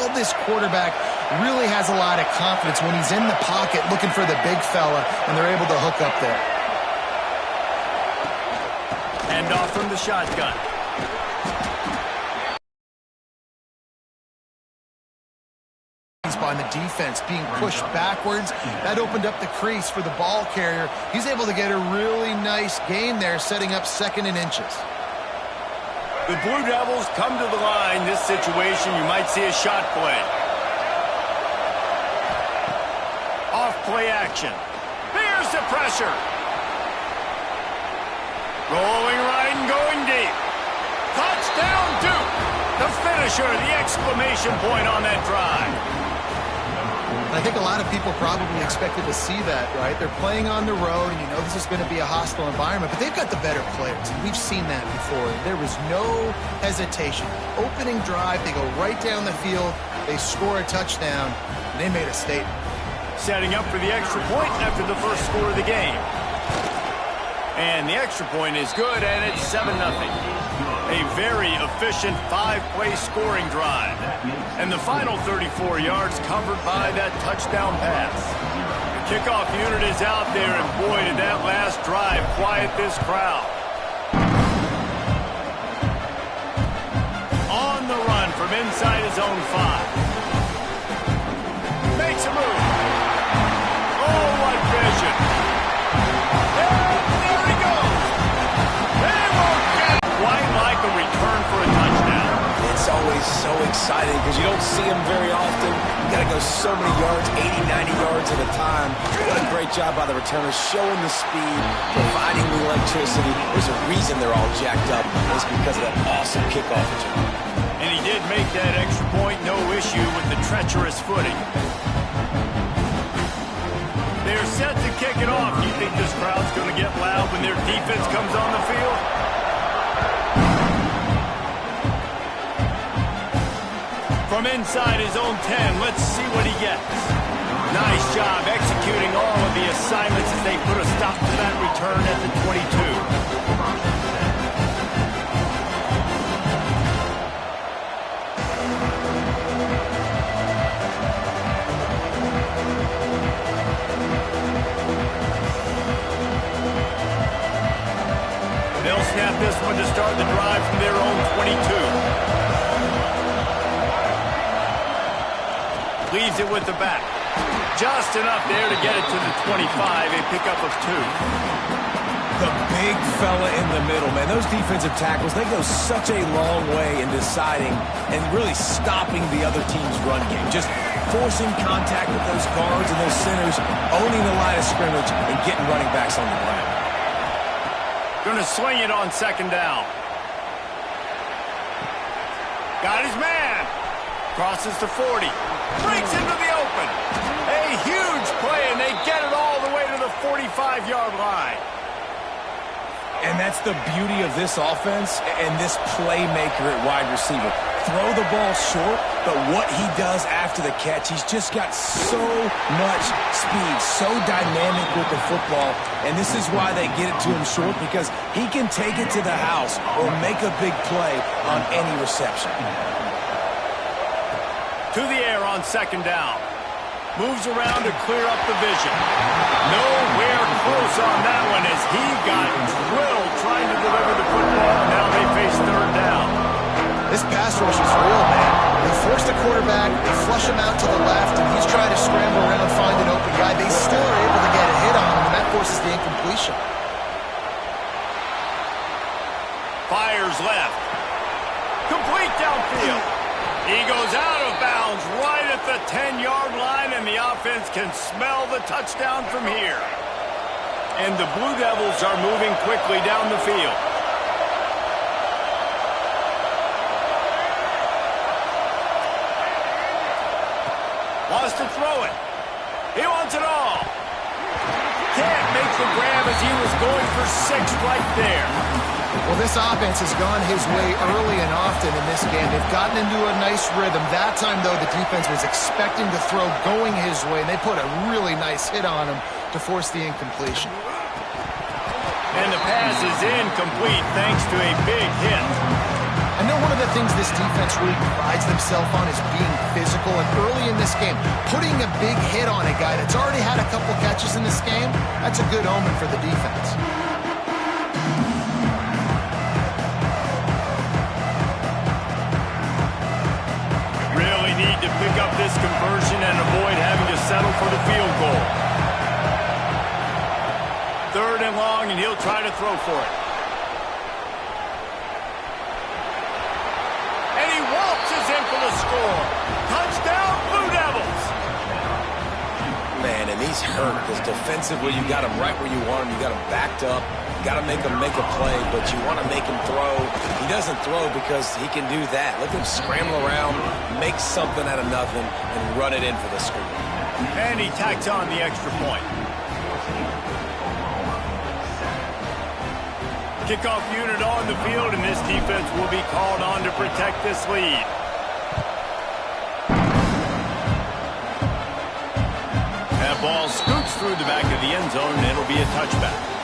tell this quarterback really has a lot of confidence when he's in the pocket looking for the big fella, and they're able to hook up there. Hand off from the shotgun. On the defense being pushed backwards, that opened up the crease for the ball carrier. He's able to get a really nice gain there, setting up 2nd and inches. The Blue Devils come to the line. This situation, you might see a shot play. Off play action. There's the pressure. Rolling right and going deep. Touchdown Duke. The finisher, the exclamation point on that drive. I think a lot of people probably expected to see that, right? They're playing on the road, and you know this is going to be a hostile environment, but they've got the better players, and we've seen that before. There was no hesitation. Opening drive, they go right down the field, they score a touchdown, and they made a statement. Setting up for the extra point after the first score of the game. And the extra point is good, and it's 7-0. A very efficient 5-play scoring drive. And the final 34 yards covered by that touchdown pass. The kickoff unit is out there, and boy, did that last drive quiet this crowd. On the run from inside his own 5. Makes a move. Oh, what vision. There he goes. They won't get it. Quite like a return for a touchdown. It's always so exciting because you don't see them very often. You got to go so many yards, 80, 90 yards at a time. What a great job by the returners, showing the speed, providing the electricity. There's a reason they're all jacked up. It's because of that awesome kickoff return. And he did make that extra point, no issue with the treacherous footing. They're set to kick it off. Do you think this crowd's going to get loud when their defense comes on the field? From inside his own 10, let's see what he gets. Nice job executing all of the assignments as they put a stop to that return at the 22. They'll snap this one to start the drive from their own 22. Leaves it with the back. Just enough there to get it to the 25, a pickup of 2. The big fella in the middle, man. Those defensive tackles, they go such a long way in deciding and really stopping the other team's run game. Just forcing contact with those guards and those centers, owning the line of scrimmage, and getting running backs on the ground. Gonna swing it on 2nd down. Got his man. Crosses to 40. Breaks into the open. A huge play, and they get it all the way to the 45-yard line. And that's the beauty of this offense and this playmaker at wide receiver. Throw the ball short, but what he does after the catch, he's just got so much speed, so dynamic with the football, and this is why they get it to him short, because he can take it to the house or make a big play on any reception. To the air on 2nd down. Moves around to clear up the vision. Nowhere close on that one as he got drilled trying to deliver the football. Now they face 3rd down. This pass rush is real, man. They force the quarterback, they flush him out to the left, and he's trying to scramble around, find an open guy. They still are able to get a hit on him, and that forces the incompletion. Fires left. Complete downfield. He goes out of bounds right at the 10-yard line, and the offense can smell the touchdown from here. And the Blue Devils are moving quickly down the field. Wants to throw it. He wants it all. Can't make the grab as he was going for 6 right there. Well, this offense has gone his way early and often in this game. They've gotten into a nice rhythm. That time, though, the defense was expecting to throw going his way, and they put a really nice hit on him to force the incompletion. And the pass is incomplete thanks to a big hit. I know one of the things this defense really prides themselves on is being physical. this game. Putting a big hit on a guy that's already had a couple catches in this game, that's a good omen for the defense. Really need to pick up this conversion and avoid having to settle for the field goal. 3rd and long, and he'll try to throw for it. And he waltzes in for the score. Touchdown, Blue Devils. Man, and he's hurt because defensively you got him right where you want him. You got him backed up. You got to make him make a play, but you want to make him throw. He doesn't throw because he can do that. Let him scramble around, make something out of nothing, and run it in for the score. And he tacks on the extra point. Kickoff unit on the field, and this defense will be called on to protect this lead. That ball scoots through the back of the end zone, and it'll be a touchback.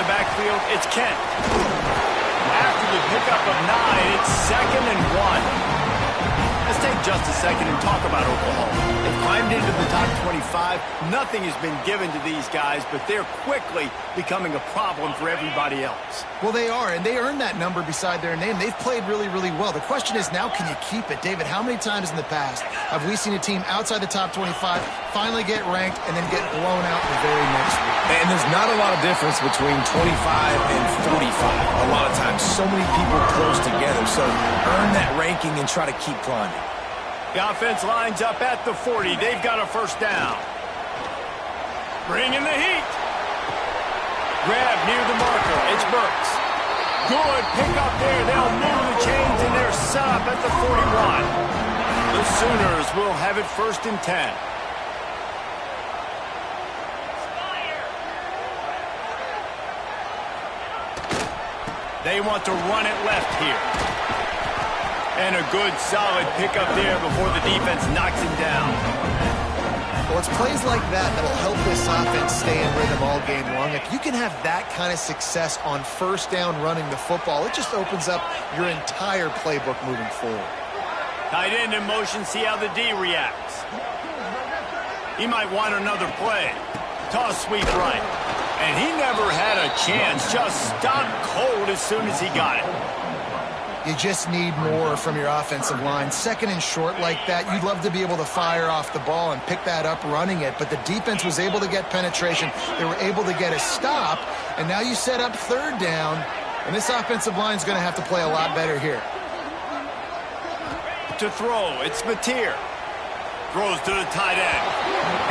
Backfield, it's Kent. After the pickup of 9, it's 2nd and 1. Let's take just a second and talk about Oklahoma. They've climbed into the top 25. Nothing has been given to these guys, but they're quickly becoming a problem for everybody else. Well, they are, and they earned that number beside their name. They've played really, really well. The question is now, can you keep it? David, how many times in the past have we seen a team outside the top 25 finally get ranked and then get blown out the very next week? And there's not a lot of difference between 25 and 45. A lot of times, so many people close together. So earn that ranking and try to keep climbing. The offense lines up at the 40. They've got a 1st down. Bringing the heat. Grab near the marker. It's Burks. Good pick up there. They'll move the chains, and they're set up at the 41. The Sooners will have it 1st and 10. They want to run it left here. And a good, solid pickup there before the defense knocks him down. Well, it's plays like that that'll help this offense stay in rhythm all game long. If you can have that kind of success on 1st down running the football, it just opens up your entire playbook moving forward. Tight end in motion, see how the D reacts. He might want another play. Toss sweep right. And he never had a chance, just stopped cold as soon as he got it. You just need more from your offensive line. 2nd and short like that, you'd love to be able to fire off the ball and pick that up running it, but the defense was able to get penetration. They were able to get a stop, and now you set up 3rd down, and this offensive line is going to have to play a lot better here. To throw, it's Mateer. Throws to the tight end.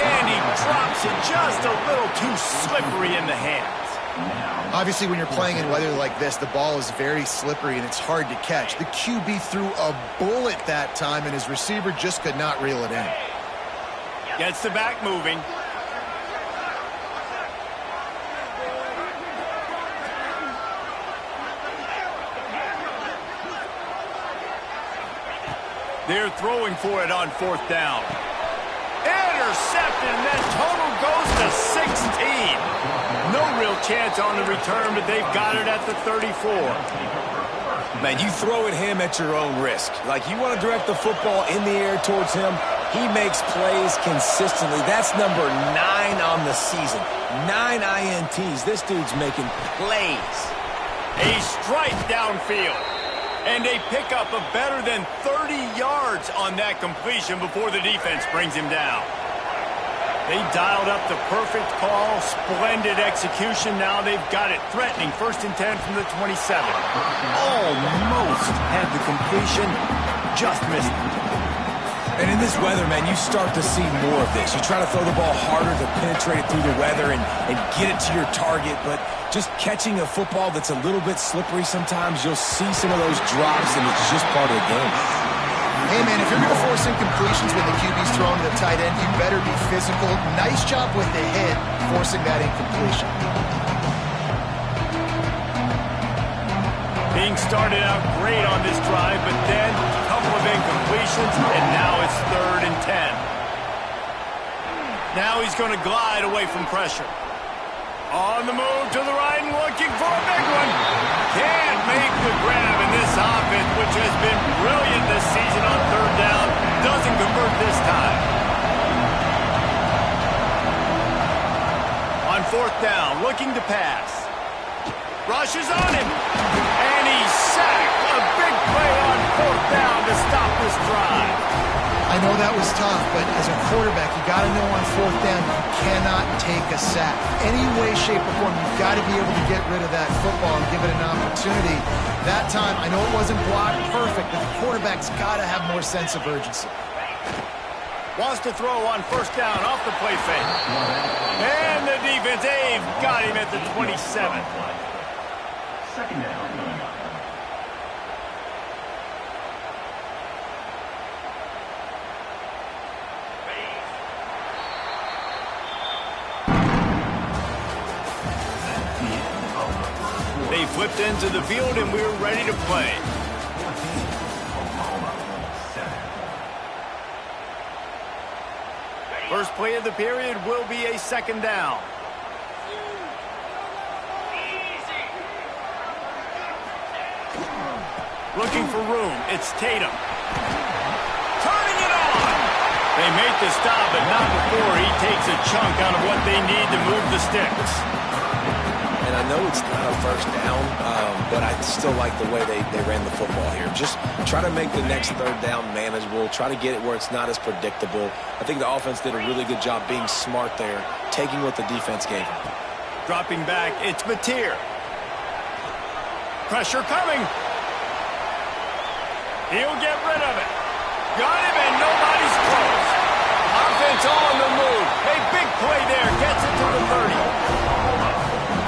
And he drops it just a little too slippery in the hands. Obviously, when you're playing in weather like this, the ball is very slippery and it's hard to catch. The QB threw a bullet that time, and his receiver just could not reel it in. Gets the back moving. They're throwing for it on 4th down. Intercepted, and that total goes to 16. No real chance on the return, but they've got it at the 34. Man, you throw at him at your own risk. Like, you want to direct the football in the air towards him. He makes plays consistently. That's number 9 on the season. 9 INTs. This dude's making plays. A strike downfield. And a pickup of better than 30 yards on that completion before the defense brings him down. They dialed up the perfect call, splendid execution. Now they've got it threatening. 1st and 10 from the 27. Almost had the completion, just missed it. And in this weather, man, you start to see more of this. You try to throw the ball harder to penetrate it through the weather and get it to your target, but just catching a football that's a little bit slippery sometimes, you'll see some of those drops, and it's just part of the game. Hey, man, if you're going to force incompletions when the QB's throwing to the tight end, you better be physical. Nice job with the hit, forcing that incompletion. Being started out great on this drive, but then a couple of incompletions, and now it's 3rd Now he's going to glide away from pressure. On the move to the right and looking for a big one. Can't make the grab in this offense, which has been brilliant this season on third down. Doesn't convert this time. On fourth down, looking to pass. Rushes on him. And he's sacked. A big play on fourth down to stop this drive. I know that was tough, but as a quarterback, you got to know on fourth down you cannot take a sack. Any way, shape, or form, you've got to be able to get rid of that football and give it an opportunity. That time, I know it wasn't blocked perfect, but the quarterback's got to have more sense of urgency. Wants to throw on first down off the play fake. And the defense, they've got him at the 27. Second down. They flipped into the field, and we're ready to play. First play of the period will be a second down. Looking for room. It's Tatum. Turning it on. They make the stop, but not before he takes a chunk out of what they need to move the sticks. And I know it's not a first down, but I still like the way they ran the football here. Just try to make the next third down manageable. Try to get it where it's not as predictable. I think the offense did a really good job being smart there, taking what the defense gave them. Dropping back, it's Mateer. Pressure coming. He'll get rid of it. Got him, and nobody's close. Offense on the move. A big play there. Gets it to the 30.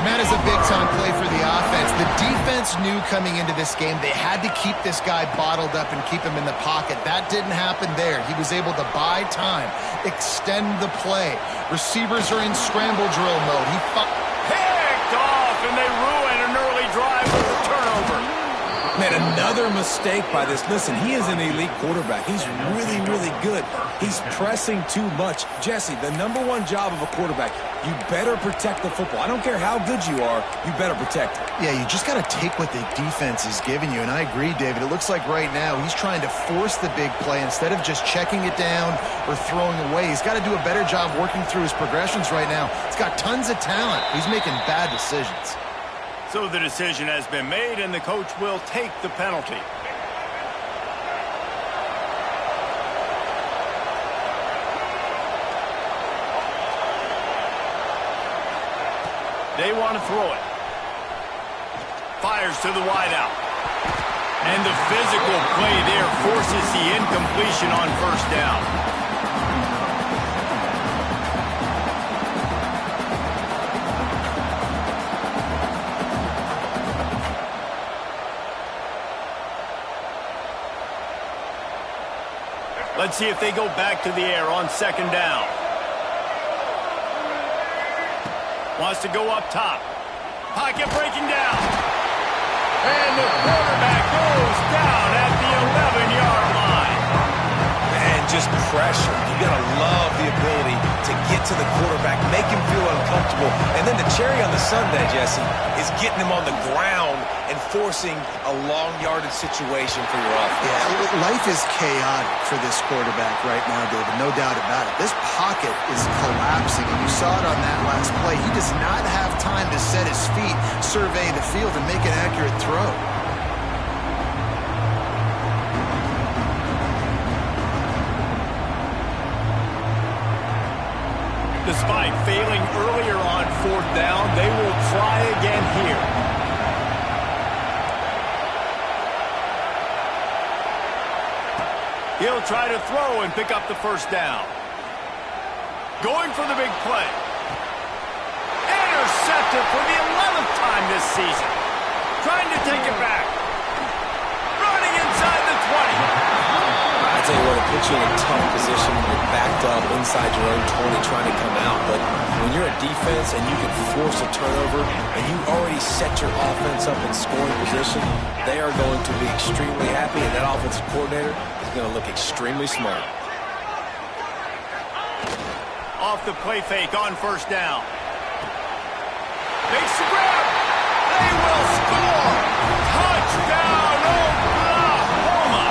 And that is a big-time play for the offense. The defense knew coming into this game they had to keep this guy bottled up and keep him in the pocket. That didn't happen there. He was able to buy time, extend the play. Receivers are in scramble drill mode. He picked off, and they ruin an early drive with a turnover. Man, another mistake by this. Listen, he is an elite quarterback. He's really, really good. He's pressing too much. Jesse, the number one job of a quarterback, you better protect the football. I don't care how good you are, you better protect it. Yeah, you just got to take what the defense is giving you, and I agree, David. It looks like right now he's trying to force the big play instead of just checking it down or throwing away. He's got to do a better job working through his progressions right now. He's got tons of talent. He's making bad decisions. So the decision has been made, and the coach will take the penalty. They want to throw it. Fires to the wideout. And the physical play there forces the incompletion on first down. Let's see if they go back to the air on second down. Wants to go up top. Pocket breaking down. And the quarterback goes down at the 11-yard line. And just pressure. You got to love the ability to get to the quarterback, make him feel uncomfortable. And then the cherry on the sundae, Jesse, is getting him on the ground and forcing a long yardage situation for your offense. Yeah, life is chaotic for this quarterback right now, David. No doubt about it. This pocket is collapsing, and you saw it on that last play. He does not have time to set his feet, survey the field, and make an accurate throw. Despite failing earlier on fourth down, they will try again here. He'll try to throw and pick up the first down. Going for the big play. Intercepted for the 11th time this season. Trying to take it back. Running inside the 20. I tell you what, it puts you in a tough position when you're backed up inside your own 20 trying to come out. But when you're a defense and you can force a turnover and you already set your offense up in scoring position, they are going to be extremely happy, and that offensive coordinator is going to look extremely smart. off the play fake on first down. Makes the grab. They will score. Touchdown, Oklahoma.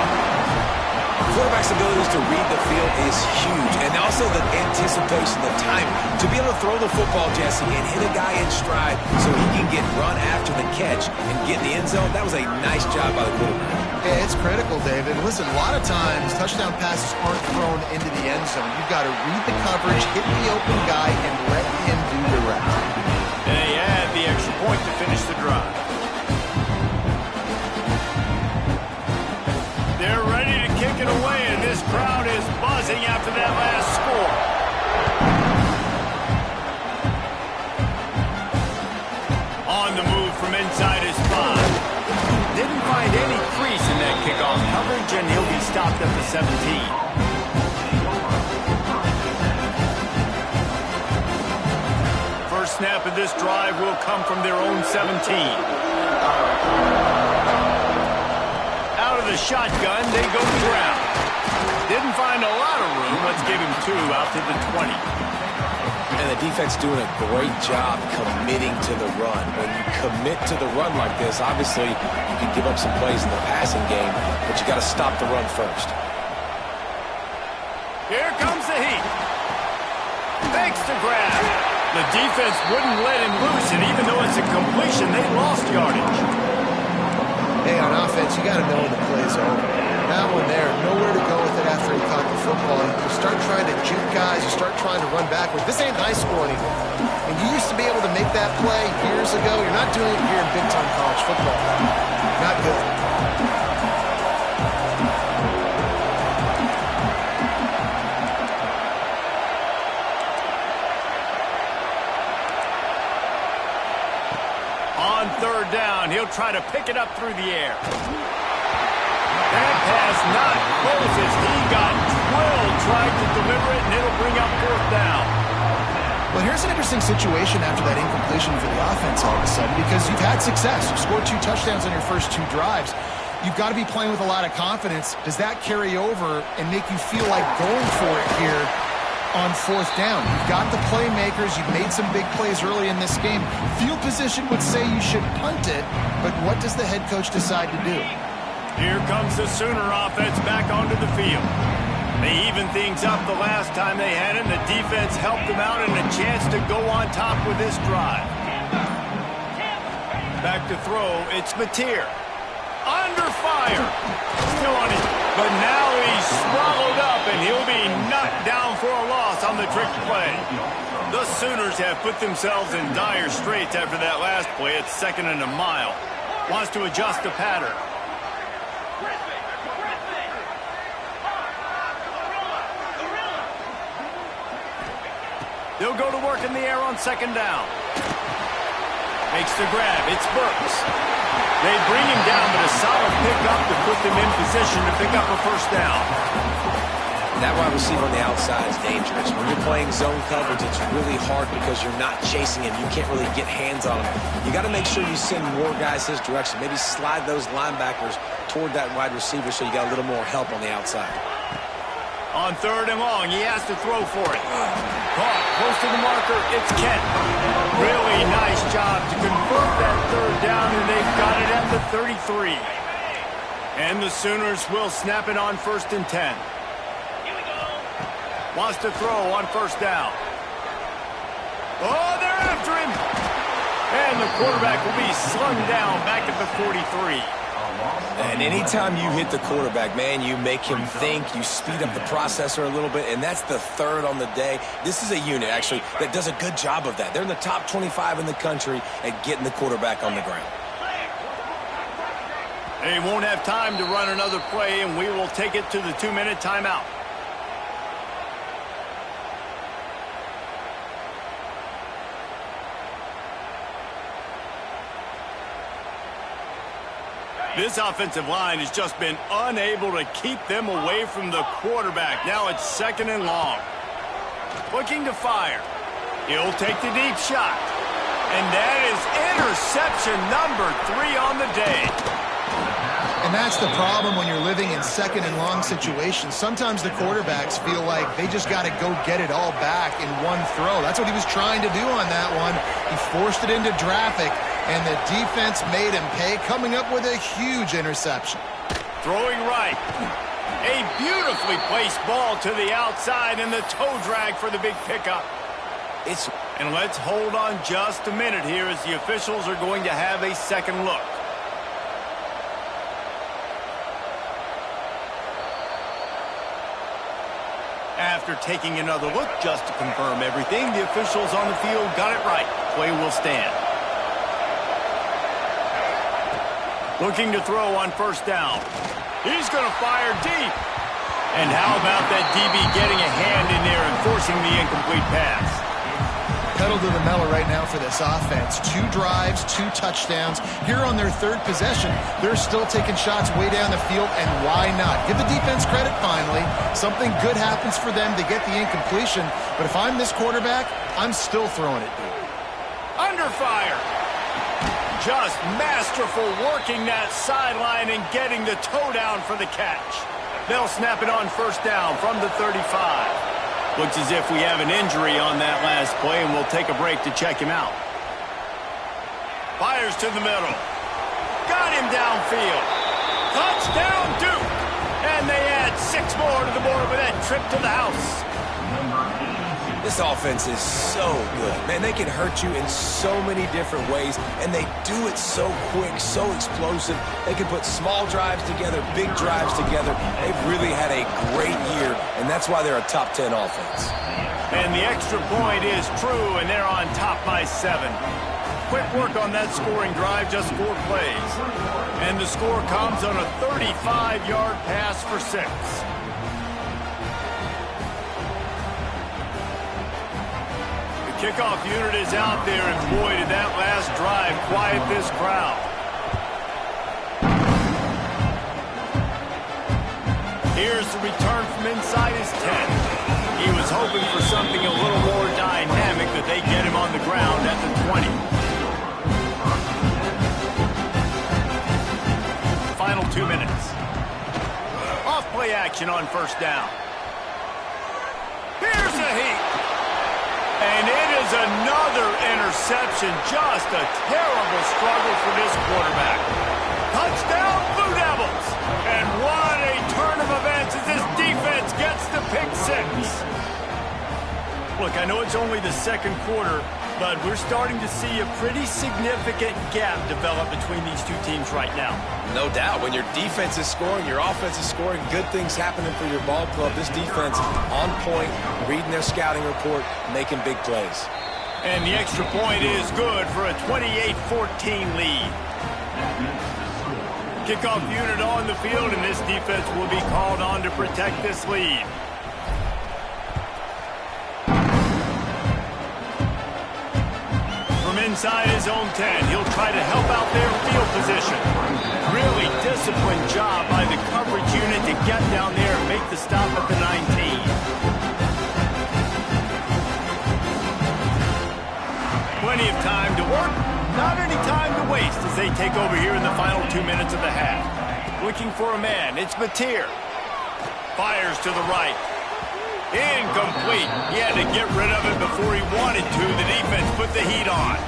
Quarterback's abilities to read the field is huge, and also the anticipation, the time to be able to throw the football, Jesse, and hit a guy in stride so he can get run after the catch and get in the end zone. That was a nice job by the quarterback. Yeah, it's critical, David. Listen, a lot of times touchdown passes aren't thrown into the end zone. You've got to read the coverage, hit the open guy, and let him do the rest. And they add the extra point to finish the drive. They're ready to kick it away, and this crowd is buzzing after that last score. On the move from inside his 5. Didn't find any crease in that kickoff coverage, and he'll be stopped at the 17. First snap of this drive will come from their own 17. Out of the shotgun, they go to the ground. Didn't find a lot of room. Let's give him 2 out to the 20. And the defense doing a great job committing to the run. When you commit to the run like this, obviously you can give up some plays in the passing game, but you got to stop the run first. Here comes the heat. Fakes the grab. The defense wouldn't let him loose, and even though it's a completion, they lost yardage. Hey, on offense, you got to know when the play's over. That one there, nowhere to go with it after he caught the football. You start trying to juke guys, you start trying to run backward. This ain't high school anymore. And you used to be able to make that play years ago. You're not doing it here in big-time college football. Not good. On third down, he'll try to pick it up through the air. That pass not closes. He got drilled trying to deliver it, and it'll bring up fourth down. Well, here's an interesting situation after that incompletion for the offense all of a sudden, because you've had success. You've scored 2 touchdowns on your first 2 drives. You've got to be playing with a lot of confidence. Does that carry over and make you feel like going for it here on fourth down? You've got the playmakers. You've made some big plays early in this game. Field position would say you should punt it, but what does the head coach decide to do? Here comes the Sooner offense back onto the field. They evened things up the last time they had him. The defense helped them out and a chance to go on top with this drive. Back to throw, it's Mateer. Under fire. Still on it, but now he's swallowed up and he'll be knocked down for a loss on the trick play. The Sooners have put themselves in dire straits after that last play. It's 2nd and a mile. Wants to adjust the pattern. They'll go to work in the air on 2nd down. Makes the grab. It's Burks. They bring him down, but a solid pickup to put them in position to pick up a first down. That wide receiver on the outside is dangerous. When you're playing zone coverage, it's really hard because you're not chasing him. You can't really get hands on him. You got to make sure you send more guys his direction. Maybe slide those linebackers toward that wide receiver so you got a little more help on the outside. On 3rd and long, he has to throw for it. Caught close to the marker, it's Kent. Really nice job to convert that 3rd down, and they've got it at the 33. And the Sooners will snap it on 1st and 10. Wants to throw on 1st down. Oh, they're after him. And the quarterback will be slung down back at the 43. And anytime you hit the quarterback, man, you make him think, you speed up the processor a little bit, and that's the 3rd on the day. This is a unit, actually, that does a good job of that. They're in the top 25 in the country at getting the quarterback on the ground. They won't have time to run another play, and we will take it to the 2-minute timeout. This offensive line has just been unable to keep them away from the quarterback. Now it's 2nd and long. Looking to fire. He'll take the deep shot. And that is interception number 3 on the day. And And that's the problem when you're living in second and long situations. Sometimes the quarterbacks feel like they just got to go get it all back in one throw. That's what he was trying to do on that one. He forced it into traffic, and the defense made him pay, coming up with a huge interception. Throwing right. A beautifully placed ball to the outside, and the toe drag for the big pickup. And let's hold on just a minute here as the officials are going to have a second look. After taking another look just to confirm everything, the officials on the field got it right. Play will stand. Looking to throw on first down. He's going to fire deep. And how about that DB getting a hand in there and forcing the incomplete pass? Pedal to the metal right now for this offense. 2 drives, 2 touchdowns. Here on their third possession, they're still taking shots way down the field, and why not? Give the defense credit finally. Something good happens for them to get the incompletion, but if I'm this quarterback, I'm still throwing it deep. Under fire. Just masterful working that sideline and getting the toe down for the catch. They'll snap it on first down from the 35. Looks as if we have an injury on that last play, and we'll take a break to check him out. Fires to the middle. Got him downfield. Touchdown, Duke. And they add 6 more to the board with that trip to the house. This offense is so good. Man, they can hurt you in so many different ways, and they do it so quick, so explosive. They can put small drives together, big drives together. They've really had a great year, and that's why they're a top 10 offense. And the extra point is true, and they're on top by 7. Quick work on that scoring drive, just 4 plays. And the score comes on a 35-yard pass for 6. Kickoff unit is out there, and boy, did that last drive quiet this crowd. Here's the return from inside his 10. He was hoping for something a little more dynamic, but they get him on the ground at the 20. Final 2 minutes. Off play action on first down. Here's a heat. And it is another interception. Just a terrible struggle for this quarterback. Touchdown, Blue Devils. And what a turn of events as this defense gets the pick 6. Look, I know it's only the second quarter, but we're starting to see a pretty significant gap develop between these two teams right now. No doubt. When your defense is scoring, your offense is scoring, good things happening for your ball club. This defense on point, reading their scouting report, making big plays. And the extra point is good for a 28-14 lead. Kickoff unit on the field, and this defense will be called on to protect this lead. From inside his own 10, he'll try to help out their field position. Really disciplined job by the coverage unit to get down there and make the stop at the 19. Plenty of time to work, not any time to waste as they take over here in the final 2 minutes of the half. Looking for a man, it's Mateer. Fires to the right. Incomplete. He had to get rid of it before he wanted to. The defense put the heat on.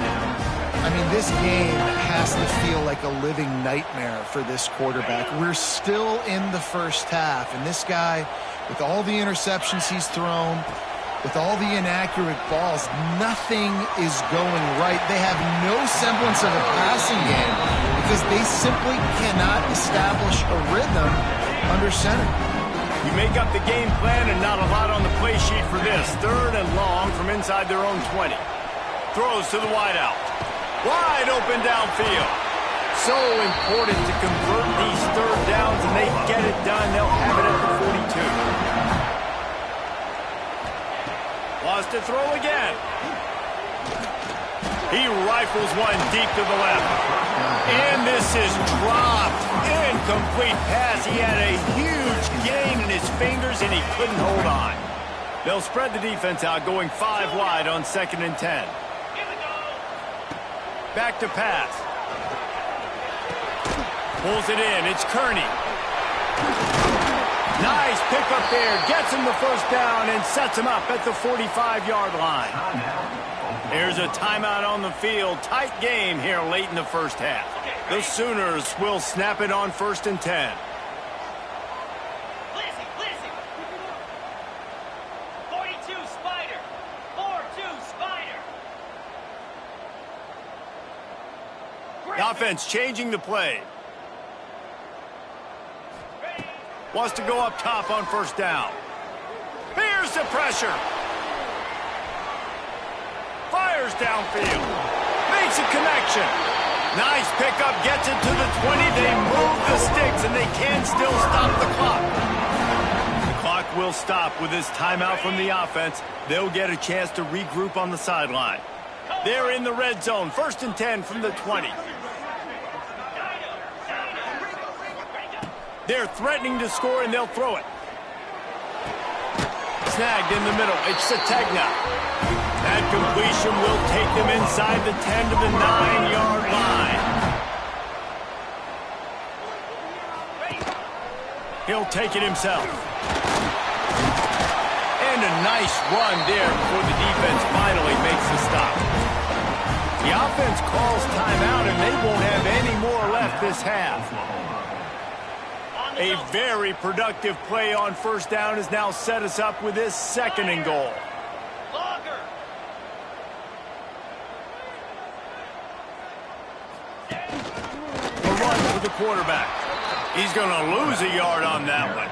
I mean, this game has to feel like a living nightmare for this quarterback. We're still in the first half, and this guy, with all the interceptions he's thrown, with all the inaccurate balls, nothing is going right. They have no semblance of a passing game because they simply cannot establish a rhythm under center. You make up the game plan and not a lot on the play sheet for this. 3rd and long from inside their own 20. Throws to the wideout. Wide open downfield. So important to convert these 3rd downs, and they get it done. They'll have it at the 42. Lost to throw again. He rifles one deep to the left. And this is dropped. Incomplete pass. He had a huge gain in his fingers, and he couldn't hold on. They'll spread the defense out, going 5 wide on 2nd and 10. Back to pass. Pulls it in. It's Kearney. Nice pickup there. Gets him the first down and sets him up at the 45-yard line. There's a timeout on the field. Tight game here late in the first half. The Sooners will snap it on 1st and 10. The offense changing the play. Wants to go up top on 1st down. Here's the pressure. Fires downfield. Makes a connection. Nice pickup. Gets it to the 20. They move the sticks, and they can still stop the clock. The clock will stop with this timeout from the offense. They'll get a chance to regroup on the sideline. They're in the red zone. 1st and 10 from the 20. They're threatening to score, and they'll throw it. Snagged in the middle. It's Sategna. That completion will take them inside the 10 to the 9-yard line. He'll take it himself. And a nice run there before the defense finally makes the stop. The offense calls timeout, and they won't have any more left this half. A very productive play on 1st down has now set us up with this 2nd and goal. A run for the quarterback. He's going to lose a yard on that one.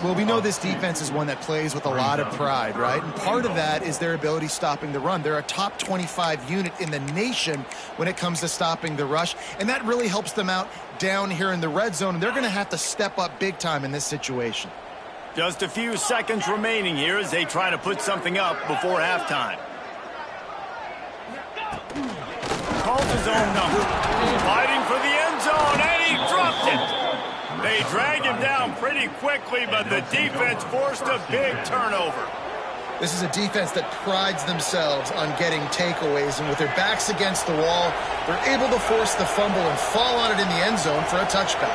Well, we know this defense is one that plays with a lot of pride, right? And part of that is their ability stopping the run. They're a top 25 unit in the nation when it comes to stopping the rush, and that really helps them out down here in the red zone, and they're going to have to step up big time in this situation. Just a few seconds remaining here as they try to put something up before halftime. Calls his own number. Fighting for the end zone, and he dropped it. They drag him down pretty quickly, but the defense forced a big turnover. This is a defense that prides themselves on getting takeaways, and with their backs against the wall, they're able to force the fumble and fall on it in the end zone for a touchdown.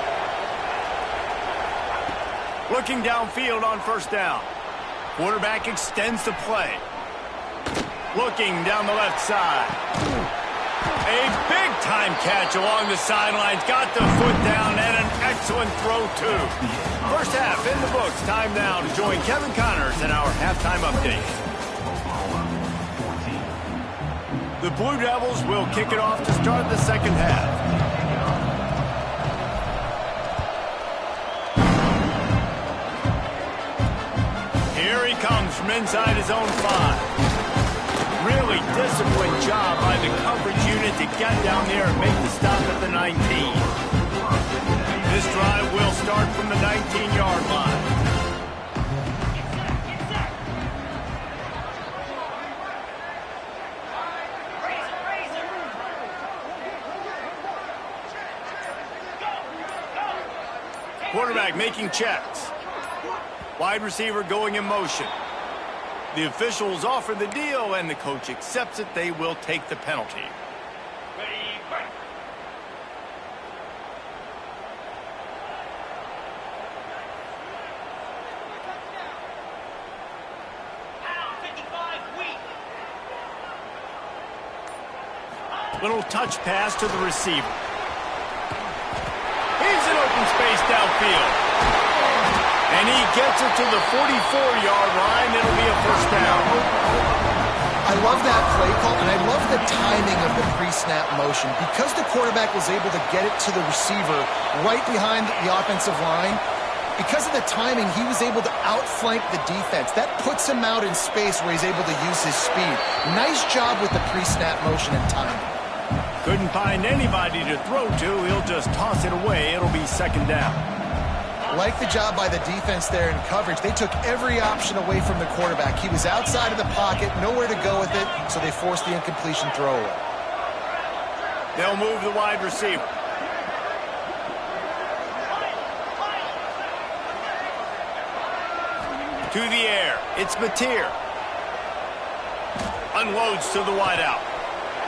Looking downfield on 1st down. Quarterback extends the play. Looking down the left side. A big-time catch along the sidelines. Got the foot down and an excellent throw, too. First half in the books. Time now to join Kevin Connors in our halftime update. The Blue Devils will kick it off to start the 2nd half. Here he comes from inside his own 5. Really disciplined job by the coverage unit to get down there and make the stop at the 19. This drive will start from the 19-yard line. Quarterback making checks. Wide receiver going in motion. The officials offer the deal, and the coach accepts it. They will take the penalty. Ready, break. Little touch pass to the receiver. He's in open space downfield. And he gets it to the 44-yard line. It'll be a 1st down. I love that play call, and I love the timing of the pre-snap motion. Because the quarterback was able to get it to the receiver right behind the offensive line, because of the timing, he was able to outflank the defense. That puts him out in space where he's able to use his speed. Nice job with the pre-snap motion and timing. Couldn't find anybody to throw to. He'll just toss it away. It'll be 2nd down. Like the job by the defense there in coverage. They took every option away from the quarterback. He was outside of the pocket, nowhere to go with it, so they forced the incompletion throw away. They'll move the wide receiver. To the air. It's Mateer. Unloads to the wideout.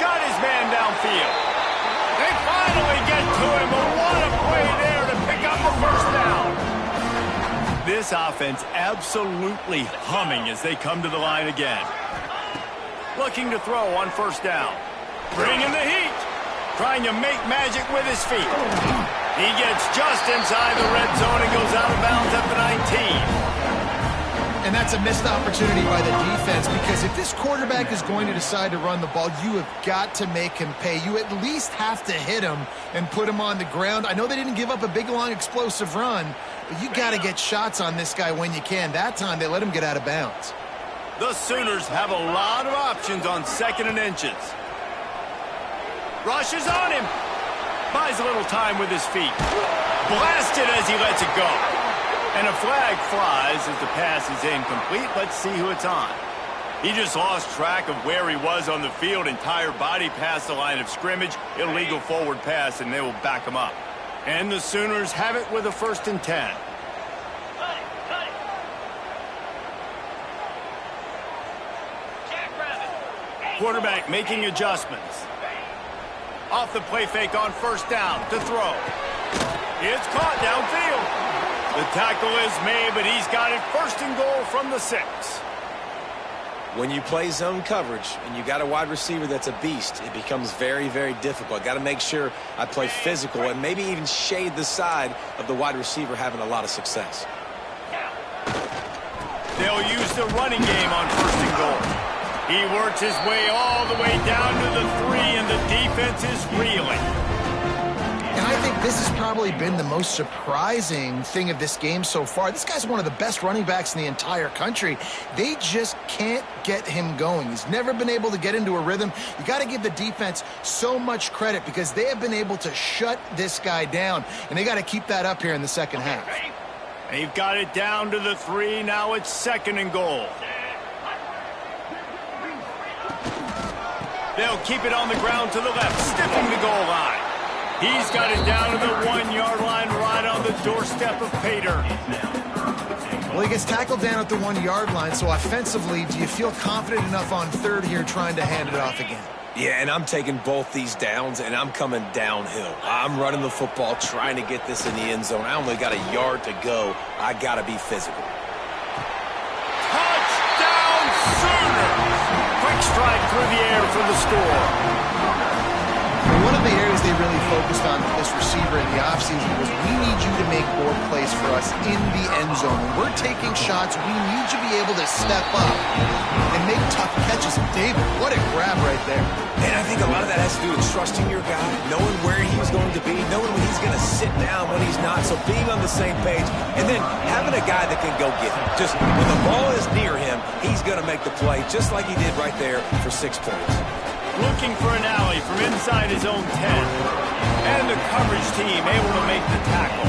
Got his man downfield. They finally get to him, but what This offense absolutely humming as they come to the line again. Looking to throw on first down. Bringing the heat. Trying to make magic with his feet. He gets just inside the red zone and goes out of bounds at the 19. And that's a missed opportunity by the defense, because if this quarterback is going to decide to run the ball, you have got to make him pay. You at least have to hit him and put him on the ground. I know they didn't give up a big, long, explosive run, but you got to get shots on this guy when you can. That time, they let him get out of bounds. The Sooners have a lot of options on 2nd and inches. Rushes on him. Buys a little time with his feet. Blasted as he lets it go. And a flag flies as the pass is incomplete. Let's see who it's on. He just lost track of where he was on the field. Entire body past the line of scrimmage. Illegal forward pass, and they will back him up. And the Sooners have it with a 1st and 10. Quarterback making adjustments. Off the play fake on first down to throw. It's caught downfield. The tackle is made, but he's got it 1st and goal from the 6. When you play zone coverage and you got a wide receiver that's a beast, it becomes very, very difficult. Got to make sure I play physical and maybe even shade the side of the wide receiver having a lot of success. They'll use the running game on 1st and goal. He works his way all the way down to the 3, and the defense is reeling. And I think this has probably been the most surprising thing of this game so far. This guy's one of the best running backs in the entire country. They just can't get him going. He's never been able to get into a rhythm. You got to give the defense so much credit, because they have been able to shut this guy down, and they got to keep that up here in the second half. They've got it down to the 3. Now it's 2nd and goal. They'll keep it on the ground to the left, stiffing the goal line. He's got it down to the 1-yard line, right on the doorstep of Pater. Well, he gets tackled down at the 1-yard line, so offensively, do you feel confident enough on 3rd here trying to hand it off again? Yeah, and I'm taking both these downs, and I'm coming downhill. I'm running the football, trying to get this in the end zone. I only got a yard to go. I got to be physical. Touchdown, Sooners! Quick strike through the air for the score. One of the areas they really focused on with this receiver in the offseason was, we need you to make more plays for us in the end zone. When we're taking shots, we need you to be able to step up and make tough catches. And David, what a grab right there. And I think a lot of that has to do with trusting your guy, knowing where he was going to be, knowing when he's going to sit down, when he's not, so being on the same page, and then having a guy that can go get him. Just when the ball is near him, he's going to make the play, just like he did right there for 6 points. Looking for an alley from inside his own 10. And the coverage team able to make the tackle.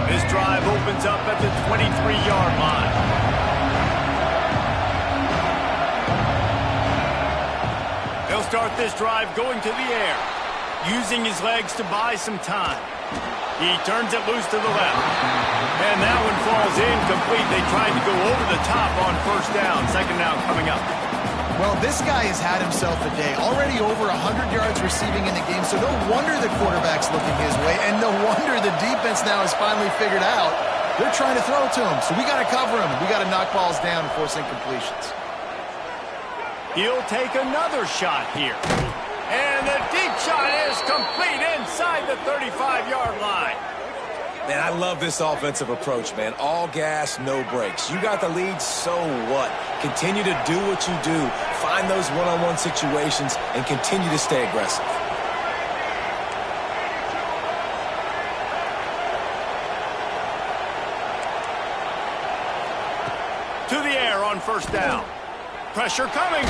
This drive opens up at the 23-yard line. They'll start this drive going to the air, using his legs to buy some time. He turns it loose to the left. And that one falls incomplete. They tried to go over the top on first down. 2nd down coming up. Well, this guy has had himself a day. Already over 100 yards receiving in the game, so no wonder the quarterback's looking his way, and no wonder the defense now has finally figured out they're trying to throw to him. So we got to cover him. We got to knock balls down and force incompletions. He'll take another shot here. And the deep shot is complete inside the 35-yard line. Man, I love this offensive approach, man. All gas, no brakes. You got the lead, so what? Continue to do what you do. Find those one-on-one situations and continue to stay aggressive. To the air on first down. Pressure coming.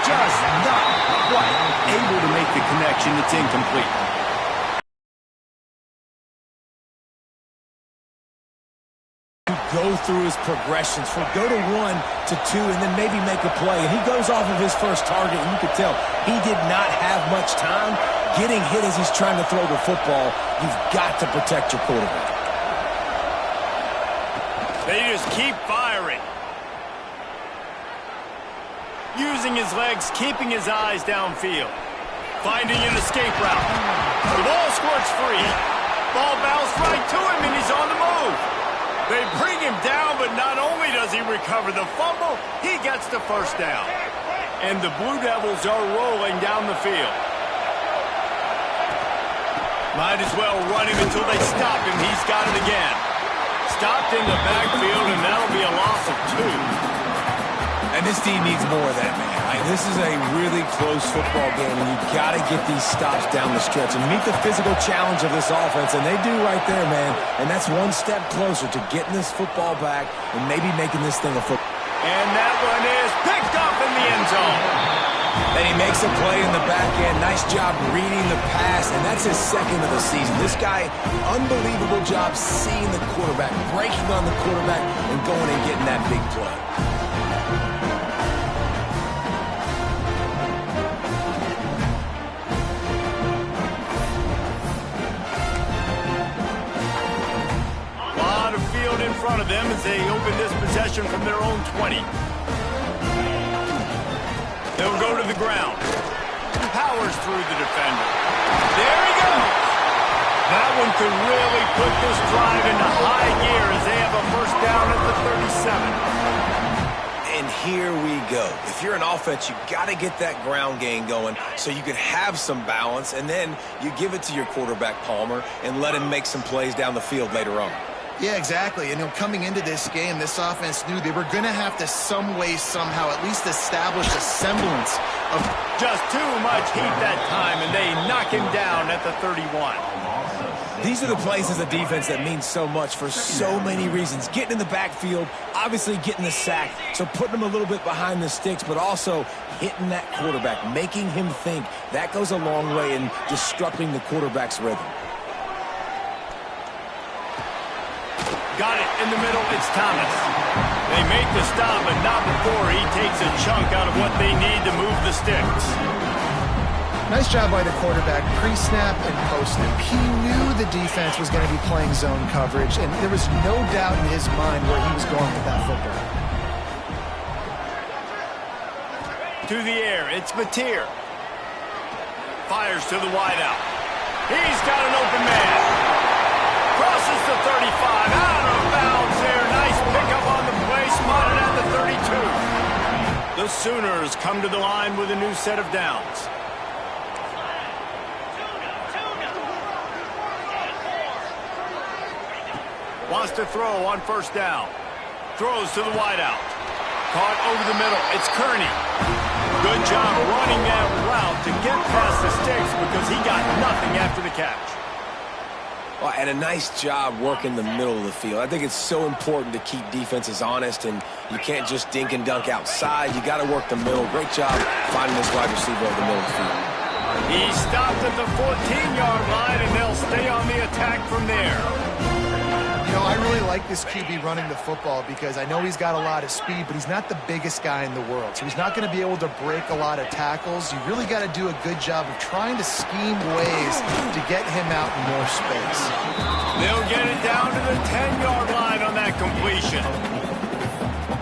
Just not quite able to make the connection. It's incomplete. Go through his progressions from go to 1 to 2 and then maybe make a play. And he goes off of his first target, and you could tell he did not have much time getting hit as he's trying to throw the football. You've got to protect your quarterback. They just keep firing. Using his legs, keeping his eyes downfield. Finding an escape route. The ball squirts free. Ball bounced right to him, and he's on the move. They bring him down, but not only does he recover the fumble, he gets the first down. And the Blue Devils are rolling down the field. Might as well run him until they stop him. He's got it again. Stopped in the backfield, and that'll be a loss of 2. And this team needs more of that, man. Like, this is a really close football game, and you've got to get these stops down the stretch and meet the physical challenge of this offense, and they do right there, man. And that's one step closer to getting this football back and maybe making this thing a football. And that one is picked up in the end zone. And he makes a play in the back end. Nice job reading the pass, and that's his second of the season. This guy, unbelievable job seeing the quarterback, breaking on the quarterback, and going and getting that big play. In front of them as they open this possession from their own 20. They'll go to the ground. Powers through the defender. There he goes. That one could really put this drive into high gear as they have a first down at the 37. And here we go. If you're an offense, you got to get that ground game going so you can have some balance, and then you give it to your quarterback, Palmer, and let him make some plays down the field later on. Yeah, exactly. And coming into this game, this offense knew they were going to have to some way, somehow, at least establish a semblance of just too much heat that time, and they knock him down at the 31. These are the plays as a defense that mean so much for so many reasons. Getting in the backfield, obviously getting the sack, so putting him a little bit behind the sticks, but also hitting that quarterback, making him think. That goes a long way in disrupting the quarterback's rhythm. Got it in the middle. It's Thomas. They make the stop, but not before he takes a chunk out of what they need to move the sticks. Nice job by the quarterback, pre-snap and post-snap. He knew the defense was going to be playing zone coverage, and there was no doubt in his mind where he was going with that football. To the air, it's Mateer. Fires to the wideout. He's got an open man. Crosses the 35, out of bounds there. Nice pickup on the play, spotted at the 32. The Sooners come to the line with a new set of downs. Wants to throw on first down. Throws to the wideout. Caught over the middle. It's Kearney. Good job running that route to get past the sticks because he got nothing after the catch. Well, and a nice job working the middle of the field. I think it's so important to keep defenses honest, and you can't just dink and dunk outside. You got to work the middle. Great job finding this wide receiver over the middle of the field. He stopped at the 14-yard line, and they'll stay on the attack from there. You know, I really like this QB running the football because I know he's got a lot of speed, but he's not the biggest guy in the world. So he's not going to be able to break a lot of tackles. You really got to do a good job of trying to scheme ways to get him out in more space. They'll get it down to the 10-yard line on that completion.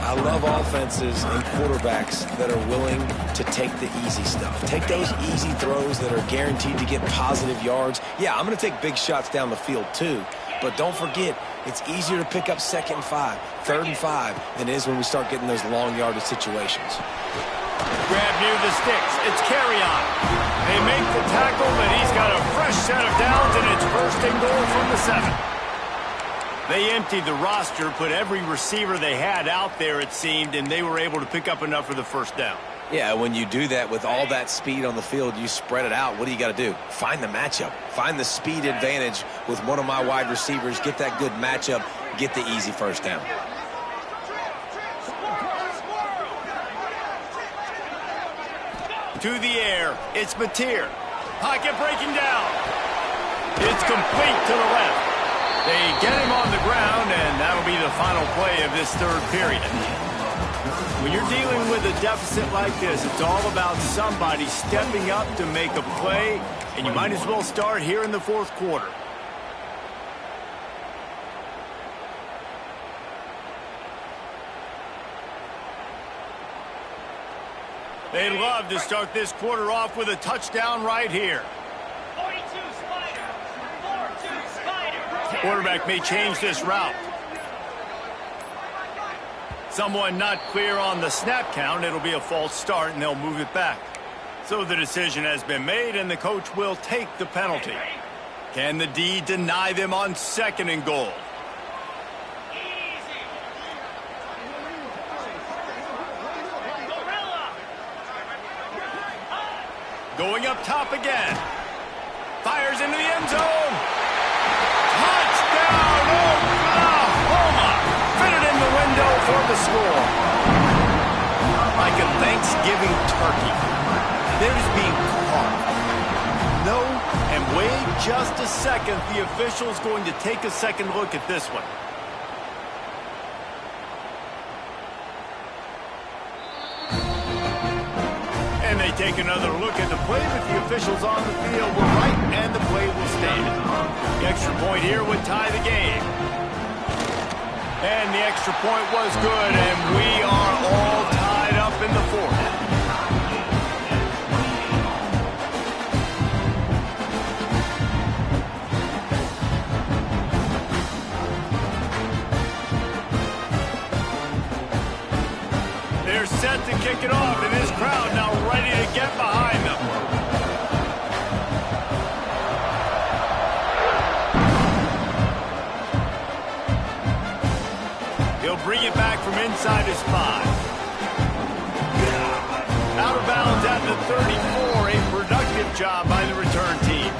I love offenses and quarterbacks that are willing to take the easy stuff. Take those easy throws that are guaranteed to get positive yards. Yeah, I'm going to take big shots down the field too. But don't forget, it's easier to pick up 2nd and 5, 3rd and 5 than it is when we start getting those long yardage situations. Grab near the sticks. It's Carrion. They make the tackle, but he's got a fresh set of downs, and it's 1st and goal from the 7. They emptied the roster, put every receiver they had out there, it seemed, and they were able to pick up enough for the first down. Yeah, when you do that with all that speed on the field, you spread it out. What do you got to do? Find the matchup. Find the speed advantage with one of my wide receivers. Get that good matchup. Get the easy first down. To the air, it's Mateer. Pocket breaking down. It's complete to the left. They get him on the ground, and that'll be the final play of this 3rd period. When you're dealing with a deficit like this, it's all about somebody stepping up to make a play, and you might as well start here in the 4th quarter. They'd love to start this quarter off with a touchdown right here. 42 Spider. 4-2 Spider. Quarterback may change this route. Someone not clear on the snap count. It'll be a false start, and they'll move it back. So the decision has been made, and the coach will take the penalty. Can the D deny them on 2nd and goal? Going up top again. Fires into the end zone. Touchdown, Oklahoma. Fitted in the window for the score. Like a Thanksgiving turkey. They're just being carved. No, and wait just a second. The official's going to take a second look at this one. And they take another look at the play, but the officials on the field were right, and the play will stand. The extra point here would tie the game. And the extra point was good, and we are all tied up in the 4th. They're set to kick it off, and this crowd now ready to get behind them. He'll bring it back from inside his 5. Out of bounds at the 34, a productive job by the return team.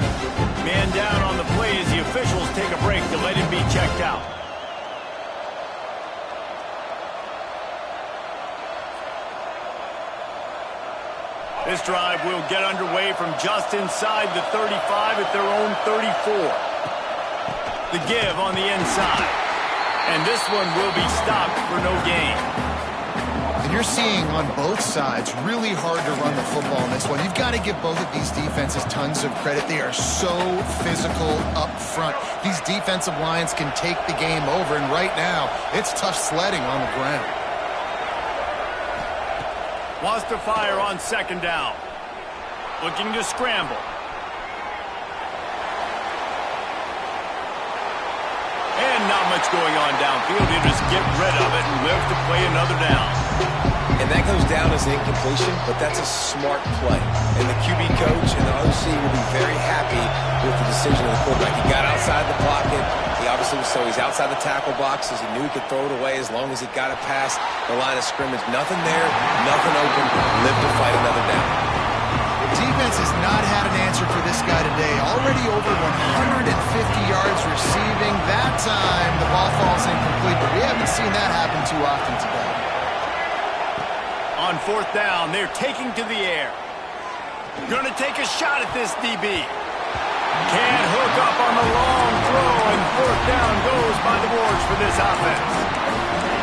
Man down on the play as the officials take a break to let him be checked out. This drive will get underway from just inside the 35 at their own 34. The give on the inside. And this one will be stopped for no gain. And you're seeing on both sides really hard to run the football in this one. You've got to give both of these defenses tons of credit. They are so physical up front. These defensive lines can take the game over, and right now, it's tough sledding on the ground. Wants to fire on 2nd down. Looking to scramble. And not much going on downfield. He'll just get rid of it and live to play another down. And that goes down as an incompletion, but that's a smart play. And the QB coach and the OC will be very happy with the decision of the quarterback. He got outside the pocket. He obviously was so he's outside the tackle boxes. He knew he could throw it away as long as he got it past the line of scrimmage. Nothing there, nothing open. Live to fight another down. The defense has not had an answer for this guy today. Already over 150 yards receiving. That time, the ball falls incomplete, but we haven't seen that happen too often today. On 4th down, they're taking to the air. Going to take a shot at this DB. Can't hook up on the long throw, and 4th down goes by the boards for this offense.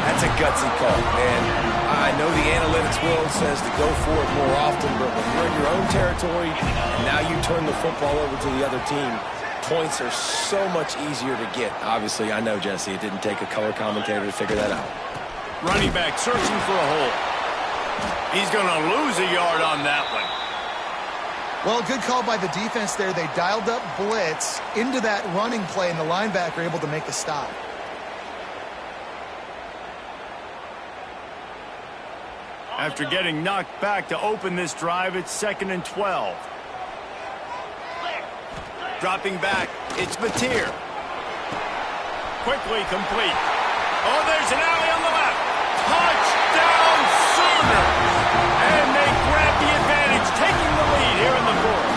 That's a gutsy call, and I know the analytics world says to go for it more often, but when you're in your own territory, and now you turn the football over to the other team, points are so much easier to get. Obviously, I know, Jesse, it didn't take a color commentator to figure that out. Running back searching for a hole. He's going to lose a yard on that one. Well, good call by the defense there. They dialed up blitz into that running play, and the linebacker able to make the stop. After getting knocked back to open this drive, it's 2nd and 12. Dropping back, it's Mateer. Quickly complete. Oh, there's an alley on the left. Touchdown Sooners! And they grab the advantage, taking the lead here in the 4th.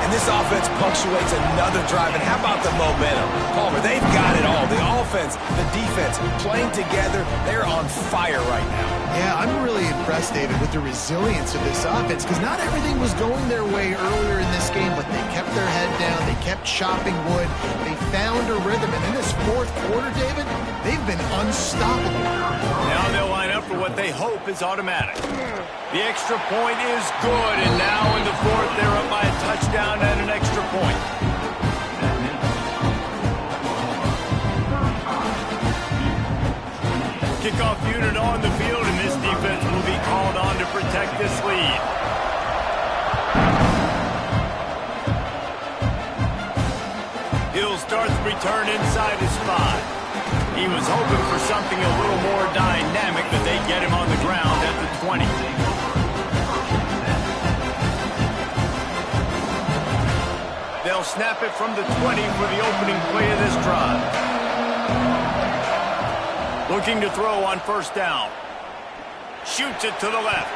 And this offense punctuates another drive. And how about the momentum? Palmer, they've got it all. The offense, the defense, playing together. They're on fire right now. Yeah, I'm really impressed, David, with the resilience of this offense, because not everything was going their way earlier in this game, but they kept their head down. They kept chopping wood. They found a rhythm. And in this 4th quarter, David, they've been unstoppable. Now they'll line up for what they hope is automatic. The extra point is good, and now in the 4th, they're up by a touchdown and an extra point. Kickoff unit on the field, and this defense defense will be called on to protect this lead. He'll start the return inside his 5. He was hoping for something a little more dynamic, but they get him on the ground at the 20. They'll snap it from the 20 for the opening play of this drive. Looking to throw on first down. Shoots it to the left.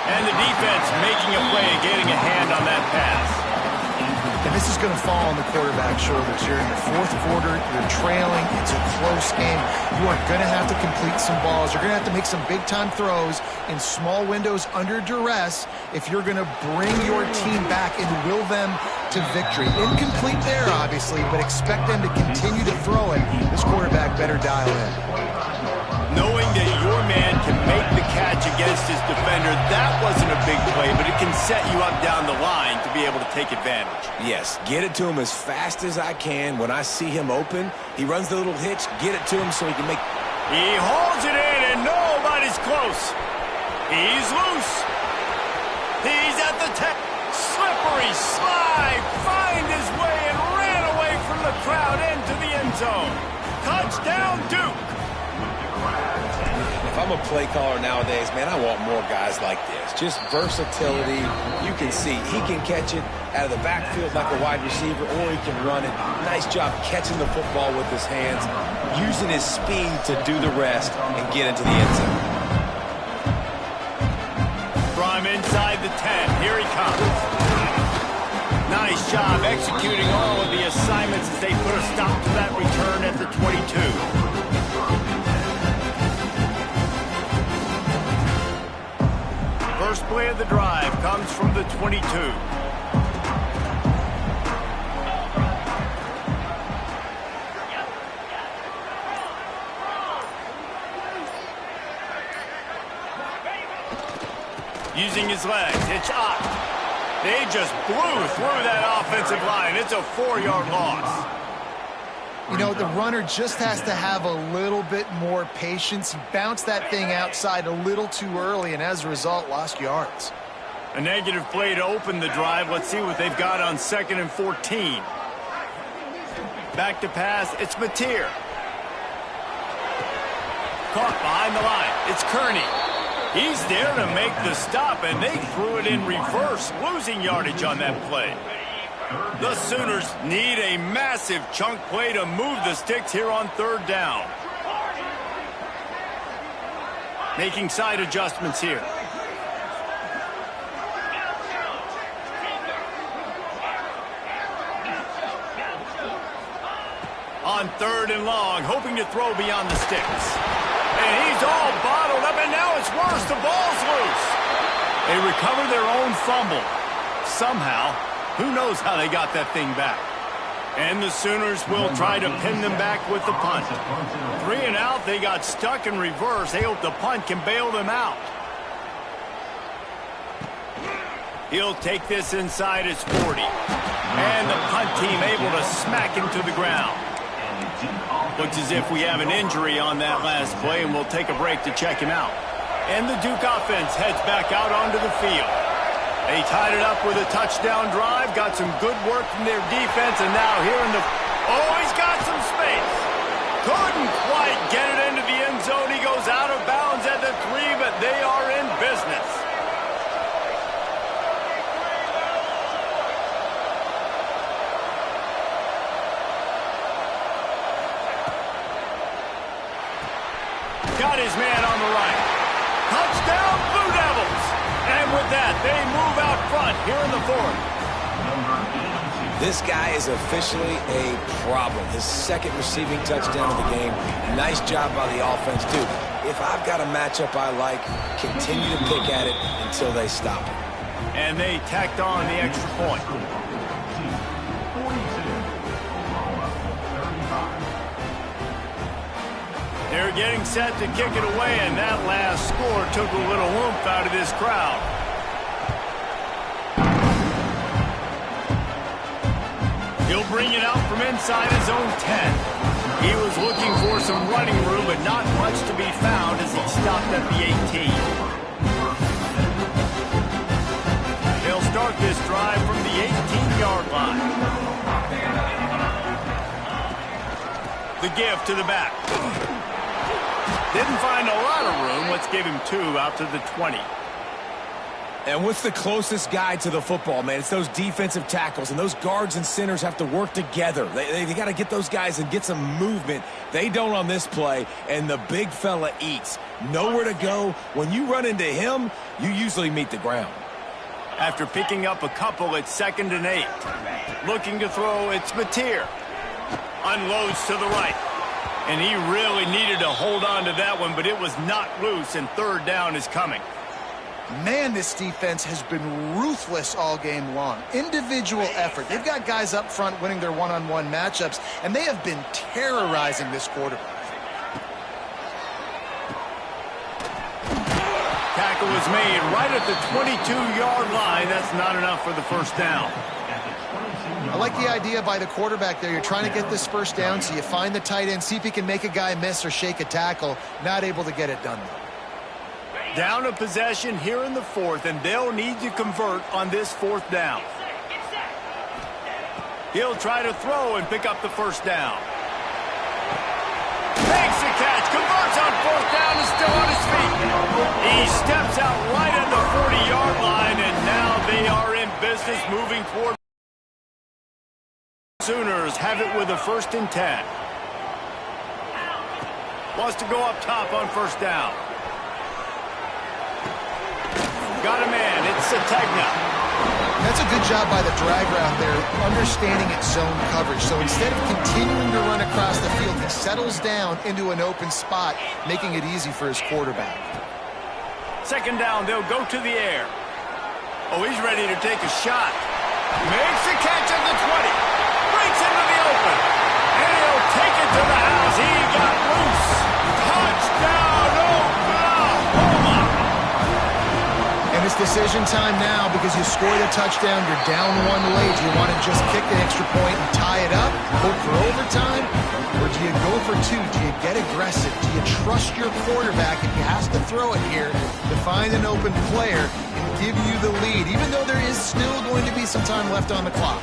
And the defense making a play, getting a hand on that pass. And this is going to fall on the quarterback's shoulders. You're in the fourth quarter. You're trailing. It's a close game. You are going to have to complete some balls. You're going to have to make some big-time throws in small windows under duress if you're going to bring your team back and will them to victory. Incomplete there, obviously, but expect them to continue to throw it. This quarterback better dial in. Knowing that your man can make the catch against his defender, that wasn't a big play, but it can set you up down the line to be able to take advantage. Yes, get it to him as fast as I can. When I see him open, he runs the little hitch, get it to him so he can make... He holds it in, and nobody's close. He's loose. He's at the 10. Slippery slide, find his way and ran away from the crowd into the end zone. Touchdown, Duke. If I'm a play caller nowadays, man, I want more guys like this. Just versatility. You can see he can catch it out of the backfield like a wide receiver, or he can run it. Nice job catching the football with his hands, using his speed to do the rest and get into the end zone. From inside the 10, here he comes. Nice job executing all of the assignments as they put a stop to that return at the 22. First play of the drive comes from the 22. Using his legs, it's up. They just blew through that offensive line. It's a 4-yard loss. You know, the runner just has to have a little bit more patience. He bounced that thing outside a little too early, and as a result, lost yards. A negative play to open the drive. Let's see what they've got on 2nd and 14. Back to pass. It's Mateer. Caught behind the line. It's Kearney. He's there to make the stop, and they threw it in reverse, losing yardage on that play. The Sooners need a massive chunk play to move the sticks here on 3rd down. Making side adjustments here. On 3rd and long, hoping to throw beyond the sticks. And he's all bottled up, and now it's worse. The ball's loose. They recover their own fumble. Somehow, who knows how they got that thing back. And the Sooners will try to pin them back with the punt. 3 and out, they got stuck in reverse. They hope the punt can bail them out. He'll take this inside his 40. And the punt team able to smack him to the ground. Looks as if we have an injury on that last play, and we'll take a break to check him out. And the Duke offense heads back out onto the field. They tied it up with a touchdown drive, got some good work from their defense, and now here in the... Oh, he's got some space. Couldn't quite get it into the end zone. He goes out of bounds at the 3, but they are in business. Got his man on the right. Touchdown, Blue Devils. And with that, they move out front here in the 4th. This guy is officially a problem. His 2nd receiving touchdown of the game. Nice job by the offense, too. If I've got a matchup I like, continue to pick at it until they stop it. And they tacked on the extra point. They're getting set to kick it away, and that last score took a little oomph out of this crowd. He'll bring it out from inside his own 10. He was looking for some running room, but not much to be found as he stopped at the 18. He'll start this drive from the 18-yard line. The give to the back. Didn't find a lot of room. Let's give him 2 out to the 20. And what's the closest guy to the football, man? It's those defensive tackles, and those guards and centers have to work together. They got to get those guys and get some movement. They don't on this play, and the big fella eats. Nowhere to go. When you run into him, you usually meet the ground. After picking up a couple, it's 2nd and 8. Looking to throw, it's Mateer. Unloads to the right. And he really needed to hold on to that one, but it was not loose, and 3rd down is coming. Man, this defense has been ruthless all game long. Individual effort. They've got guys up front winning their one-on-one matchups, and they have been terrorizing this quarterback. Tackle was made right at the 22-yard line. That's not enough for the 1st down. I like the idea by the quarterback there. You're trying to get this 1st down, so you find the tight end, see if he can make a guy miss or shake a tackle. Not able to get it done, though. Down a possession here in the 4th, and they'll need to convert on this 4th down. He'll try to throw and pick up the 1st down. Makes the catch, converts on 4th down, and still on his feet. He steps out right at the 40-yard line, and now they are in business moving forward. Sooners have it with a 1st and 10. Wants to go up top on 1st down. Got a man. It's Sategna. That's a good job by the drag route there, understanding its zone coverage. So instead of continuing to run across the field, he settles down into an open spot, making it easy for his quarterback. 2nd down, they'll go to the air. Oh, he's ready to take a shot. Makes the catch at the 20. Breaks into the open. And he'll take it to the house. He got loose. Touchdown, Oklahoma! And it's decision time now because you score the touchdown, you're down 1 late. Do you want to just kick the extra point and tie it up, hope for overtime? Or do you go for 2? Do you get aggressive? Do you trust your quarterback if he has to throw it here to find an open player and give you the lead, even though there is still going to be some time left on the clock?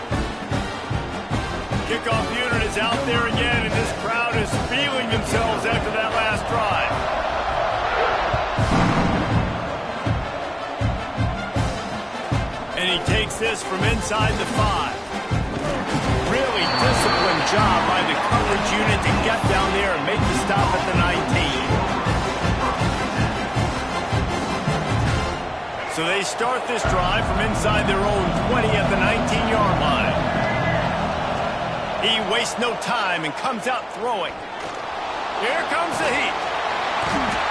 Kickoff unit is out there again, and this crowd is feeling themselves after that last drive. And he takes this from inside the 5. Really disciplined job by the coverage unit to get down there and make the stop at the 19. So they start this drive from inside their own 20 at the 19-yard line. He wastes no time and comes out throwing. Here comes the heat.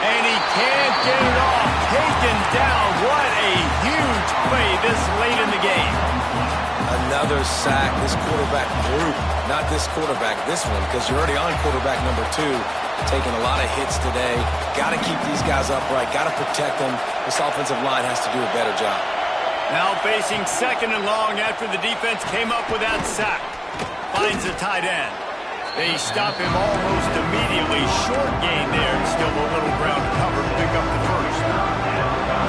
And he can't get it off. Taken down. What a huge play this late in the game. Another sack. This quarterback group, not this quarterback, this one, because you're already on quarterback number 2. Taking a lot of hits today. Got to keep these guys upright. Got to protect them. This offensive line has to do a better job. Now facing 2nd and long after the defense came up with that sack. Finds a tight end. They stop him almost immediately. Short gain there. Still a little ground to cover to pick up the 1st.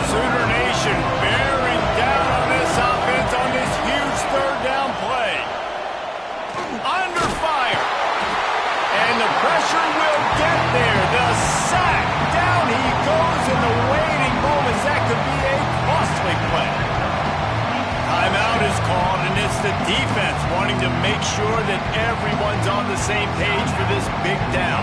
Sooner Nation bearing down on this offense on this huge 3rd down play. Under fire. And the pressure will get there. The sack. Down he goes in the waiting moments. That could be a costly play. Timeout is called, and it's the defense wanting to make sure that everyone's on the same page for this big down.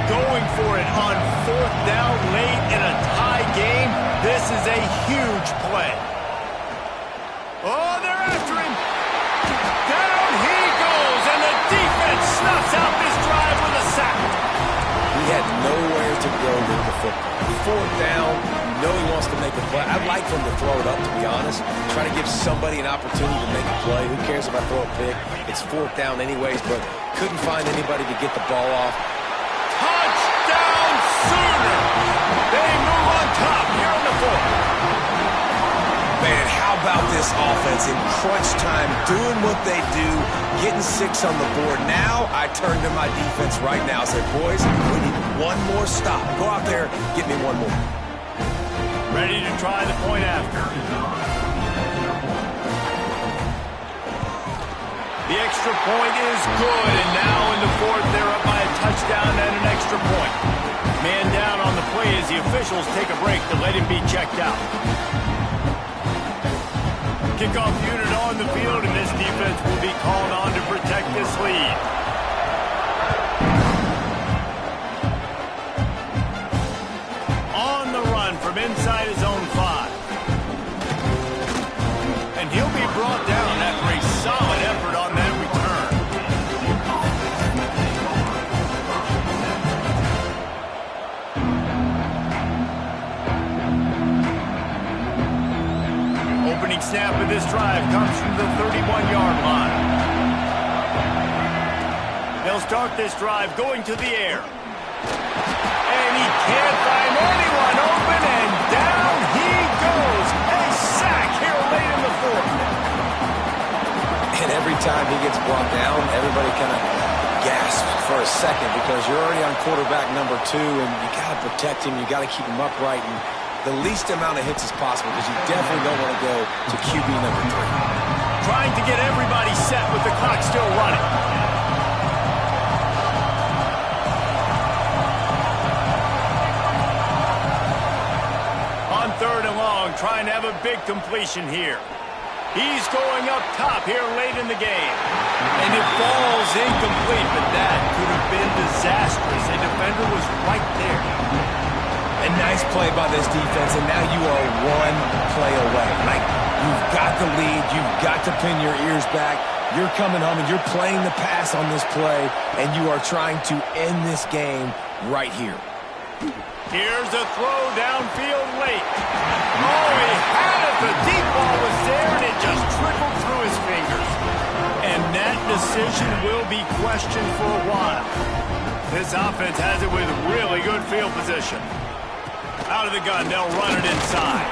Going for it on 4th down late in a tie game. This is a huge play. Oh, they're after him. Down he goes, and the defense snuffs out this drive with a sack. He had nowhere to go with the football. 4th down, you know he wants to make a play. I'd like for him to throw it up, to be honest. Try to give somebody an opportunity to make a play. Who cares if I throw a pick? It's 4th down anyways, but couldn't find anybody to get the ball off. Touchdown Sooners! They move on top here in the 4th. about this offense in crunch time, doing what they do, getting 6 on the board? Now I turn to my defense right now and say, boys, we need one more stop. Go out there, get me one more. Ready to try the point after. The extra point is good, and now in the fourth, they're up by a touchdown and an extra point. Man down on the play as the officials take a break to let him be checked out. Kickoff unit on the field, and this defense will be called on to protect this lead. On the run from inside his own 5. And he'll be brought down after a solid effort on that return. Opening snap of this drive comes from the 31-yard line. They'll start this drive going to the air. And he can't find anyone open, and down he goes. A sack here late in the fourth. And every time he gets brought down, everybody kind of gasps for a second because you're already on quarterback number 2, and you got to protect him. You got to keep him upright and the least amount of hits as possible because you definitely don't want to go to QB number 3. Trying to get everybody set with the clock still running. On 3rd and long, trying to have a big completion here. He's going up top here late in the game. And it falls incomplete, but that could have been disastrous. A defender was right there. A nice play by this defense, and now you are one play away. Like, you've got the lead. You've got to pin your ears back. You're coming home, and you're playing the pass on this play, and you are trying to end this game right here. Here's a throw downfield late. Oh, he had it. The deep ball was there, and it just trickled through his fingers. And that decision will be questioned for a while. This offense has it with really good field position. Out of the gun, they'll run it inside.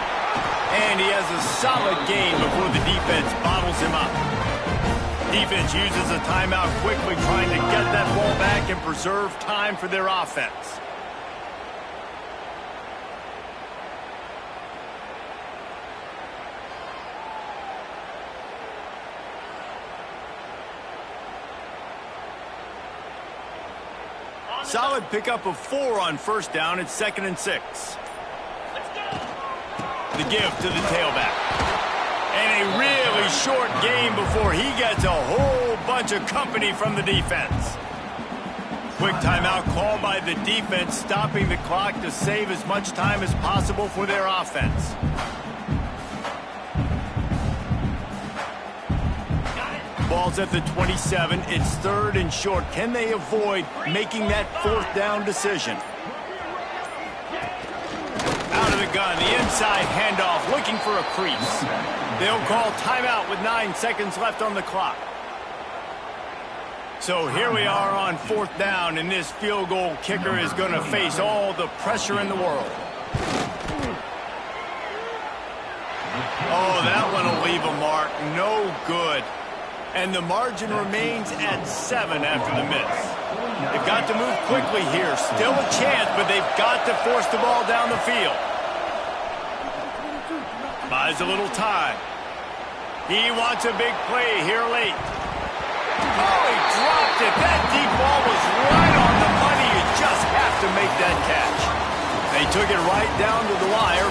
And he has a solid gain before the defense bottles him up. Defense uses a timeout quickly, trying to get that ball back and preserve time for their offense. Solid pickup of 4 on 1st down. It's 2nd and 6. The give to the tailback. And a really short game before he gets a whole bunch of company from the defense. Quick timeout call by the defense, stopping the clock to save as much time as possible for their offense. Ball's at the 27. It's 3rd and short. Can they avoid making that 4th down decision? Out of the gun, the inside handoff, looking for a crease. They'll call timeout with 9 seconds left on the clock. So here we are on 4th down, and this field goal kicker is going to face all the pressure in the world. Oh, that one will leave a mark. No good. And the margin remains at 7 after the miss. They've got to move quickly here. Still a chance, but they've got to force the ball down the field. Buys a little time. He wants a big play here late. Oh, he dropped it. That deep ball was right on the money. You just have to make that catch. They took it right down to the wire.